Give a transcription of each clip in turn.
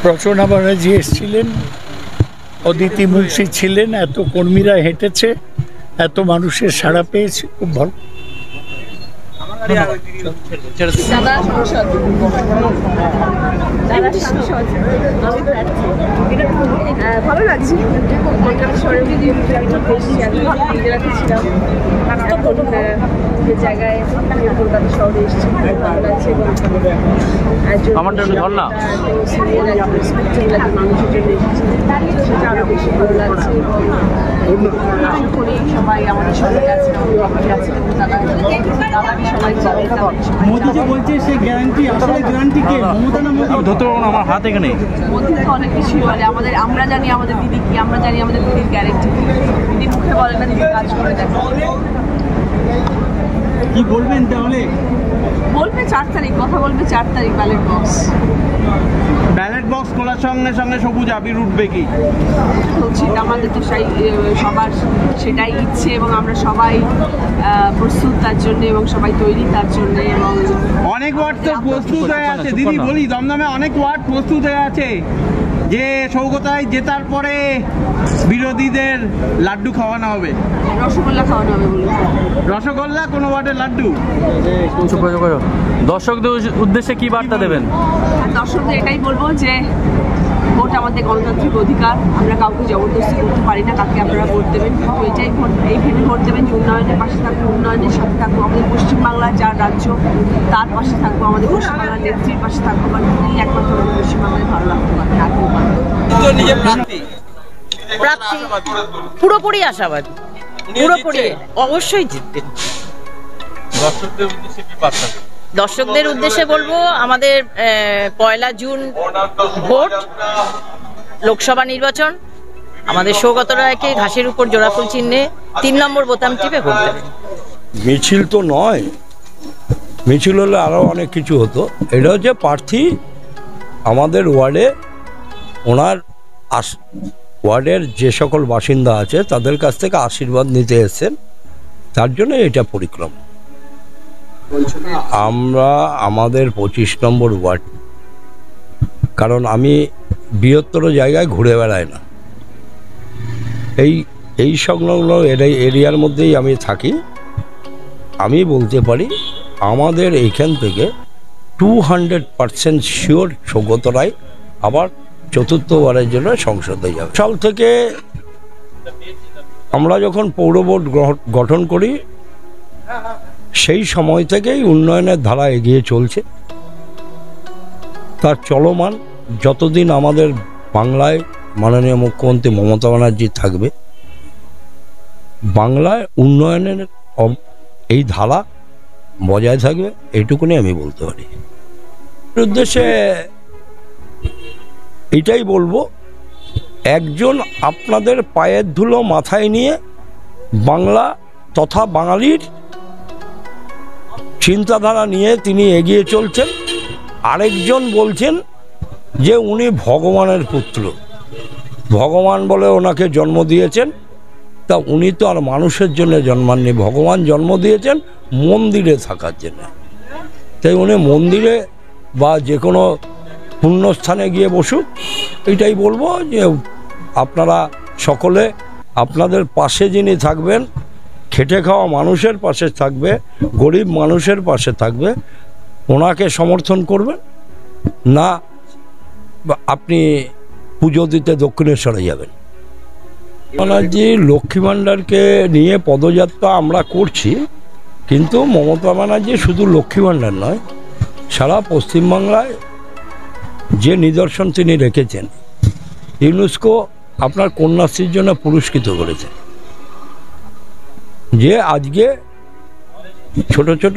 রচনা ব্যানার্জি এসেছিলেন, অদিতি মুন্সি ছিলেন, এত কর্মীরা হেঁটেছে, এত মানুষের সাড়া পেয়েছে, খুব ভালো। ভালো লাগছে কলকাতা শহরে যে জায়গায় কলকাতা শহরে এসেছি ভালো লাগছে মানুষের জন্য এসেছি সেটা আরো বেশি ভালো লাগছে। সবাই আমাদের সঙ্গে আছে, দাদাকে সবাই মোদি যে বলছে সেই গ্যারান্টি আসলে গ্যারান্টি কে? মমতা না মোদি? ধরতে পারবো না, আমার হাত এখানে। মোদি তো অনেক কিছুই বলে, আমরা জানি আমাদের দিদি কি, আমরা জানি আমাদের দিদির গ্যারান্টি কি। দিদি মুখে বলে না, দিদি কাজ করে দেখে। কি বলবেন তাহলে? বলবে 4 তারিখ, কথা বলবে 4 তারিখ ব্যালট বক্স। ব্যালট বক্স খোলার সঙ্গে সঙ্গে সবুজ আবির উঠবে কি? আমাদের তো সবার সেটাই ইচ্ছে এবং আমরা সবাই প্রস্তুত তার জন্য এবং সবাই তৈরি তার জন্য। এবং অনেক ওয়ার্ড তো প্রস্তুত হয়ে আছে দিদি, বলি দমদমে অনেক ওয়ার্ড প্রস্তুত হয়ে আছে যে সৌগতায় জেতার পরে বিরোধীদের লাড্ডু খাওয়ানো হবে, রসগোল্লা খাওয়ানো হবে। বলুন রসগোল্লা, কোনো ওয়ার্ডের লাড্ডু। দর্শকদের উদ্দেশ্যে কি বার্তা দেবেন? দর্শকদের এটাই বলবো যে ভোট আমাদের গণতান্ত্রিক অধিকার, আমরা কাউকে জবরদস্তি করতে পারি না কাকে আপনারা ভোট দেবেন, কিন্তু এটাই ভোট, এই ভেবে ভোট দেবেন যে উন্নয়নের পাশে থাকবো, উন্নয়নের সাথে থাকবো, আমাদের পশ্চিমবাংলার যার রাজ্য তার পাশে থাকবো, আমাদের পশ্চিমবাংলার নেত্রীর পাশে থাকবো, কারণ তিনি একমাত্র আমাদের পশ্চিমবাংলায় ভালো রাখতে পারেন। আর প্রার্থী পুরোপুরি আশাবাদী, পুরোপুরি অবশ্যই জিতবেন। দর্শকদের উদ্দেশ্যে বলবো আমাদের 1 জুন ভোট, লোকসভা নির্বাচন, আমাদের সৌগত রায়কে ঘাসের উপর জোড়াফুল চিহ্নে 3 নম্বর বোতাম টিপে ভোট দেবেন। মিছিল তো নয়, মিছিল হলে আরো অনেক কিছু হতো। এটা হচ্ছে প্রার্থী আমাদের ওয়ার্ডে, ওনার ওয়ার্ডের যে সকল বাসিন্দা আছে তাদের কাছ থেকে আশীর্বাদ নিতে এসেছেন, তার জন্য এটা পরিক্রমা। আমরা আমাদের 25 নম্বর ওয়ার্ড, কারণ আমি বৃহত্তর জায়গায় ঘুরে বেড়াই না, এই সংলগ্ন এরিয়ার মধ্যেই আমি থাকি। আমি বলতে পারি আমাদের এইখান থেকে 200% শিওর সৌগত রায় আবার 4র্থবারের জন্য সংসদে যাবে। সাল থেকে আমরা যখন পৌর বোর্ড গঠন করি সেই সময় থেকেই উন্নয়নের ধারা এগিয়ে চলছে, তার চলমান। যতদিন আমাদের বাংলায় মাননীয় মুখ্যমন্ত্রী মমতা ব্যানার্জি থাকবে, বাংলায় উন্নয়নের এই ধারা বজায় থাকবে, এইটুকুনি আমি বলতে পারি। উদ্দেশ্যে এটাই বলবো, একজন আপনাদের পায়ের ধুলো মাথায় নিয়ে বাংলা তথা বাঙালির চিন্তাধারা নিয়ে তিনি এগিয়ে চলছেন। আরেকজন বলছেন যে উনি ভগবানের পুত্র, ভগবান বলে ওনাকে জন্ম দিয়েছেন। তা উনি তো আর মানুষের জন্য জন্মাননি, ভগবান জন্ম দিয়েছেন মন্দিরে থাকার জন্য। তাই উনি মন্দিরে বা যে কোনো পুণ্যস্থানে গিয়ে বসুক। এটাই বলবো যে আপনারা সকলে আপনাদের পাশে যিনি থাকবেন, খেটে খাওয়া মানুষের পাশে থাকবে, গরিব মানুষের পাশে থাকবে, ওনাকে সমর্থন করবেন না আপনি পুজো দিতে দক্ষিণেশ্বরে যাবেন। ব্যানার্জি লক্ষ্মী ভাণ্ডারকে নিয়ে পদযাত্রা আমরা করছি, কিন্তু মমতা ব্যানার্জি শুধু লক্ষ্মী ভাণ্ডার নয়, সারা পশ্চিমবাংলায় যে নিদর্শন তিনি রেখেছেন, ইউনেস্কো আপনার কন্যাশ্রীর জন্য পুরস্কৃত করেছে। যে আজকে ছোট ছোট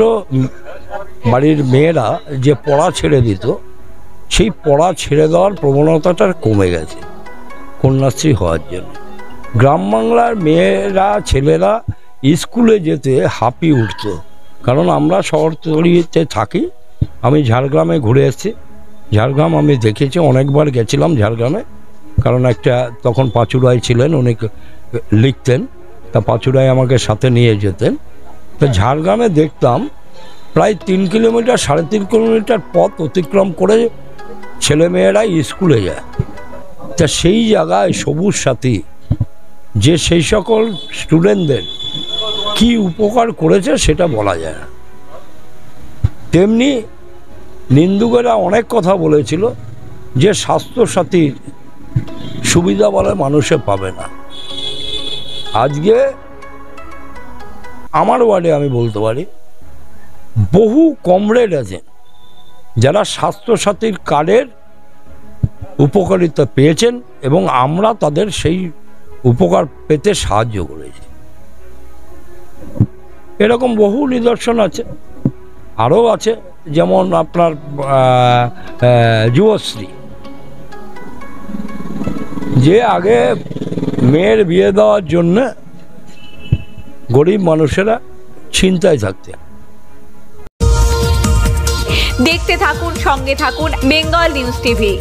বাড়ির মেয়েরা যে পড়া ছেড়ে দিত, সেই পড়া ছেড়ে দেওয়ার প্রবণতাটা কমে গেছে কন্যাশ্রী হওয়ার জন্য। গ্রাম বাংলার মেয়েরা ছেলেরা স্কুলে যেতে হাঁপিয়ে উঠত, কারণ আমরা শহরতলিতে থাকি। আমি ঝাড়গ্রামে ঘুরে এসেছি, ঝাড়গ্রাম আমি দেখেছি, অনেকবার গেছিলাম ঝাড়গ্রামে, কারণ একটা তখন পাঁচু রায় ছিলেন, উনি লিখতেন, তা পাঁচু রায় আমাকে সাথে নিয়ে যেতেন। তো ঝাড়গ্রামে দেখতাম প্রায় 3 কিলোমিটার 3.5 কিলোমিটার পথ অতিক্রম করে ছেলেমেয়েরা স্কুলে যায়। তা সেই জায়গায় সবুজ সাথী যে সেই সকল স্টুডেন্টদের কি উপকার করেছে সেটা বলা যায় না। তেমনি নিন্দুকেরা অনেক কথা বলেছিল যে স্বাস্থ্যসাথীর সুবিধা বলে মানুষে পাবে না। আজকে আমার ওয়ার্ডে আমি বলতে পারি বহু কমরেড আছেন যারা স্বাস্থ্যসাথীর কার্ডের উপকারিতা পেয়েছেন এবং আমরা তাদের সেই উপকার পেতে সাহায্য করেছি। এরকম বহু নিদর্শন আছে, আরও আছে, যেমন আপনার যুবশ্রী, যে আগে মেয়ের বিয়ে দেওয়ার জন্য গরিব মানুষেরা চিন্তায় থাকতেন। দেখতে থাকুন, সঙ্গে থাকুন বেঙ্গল নিউজ টিভি।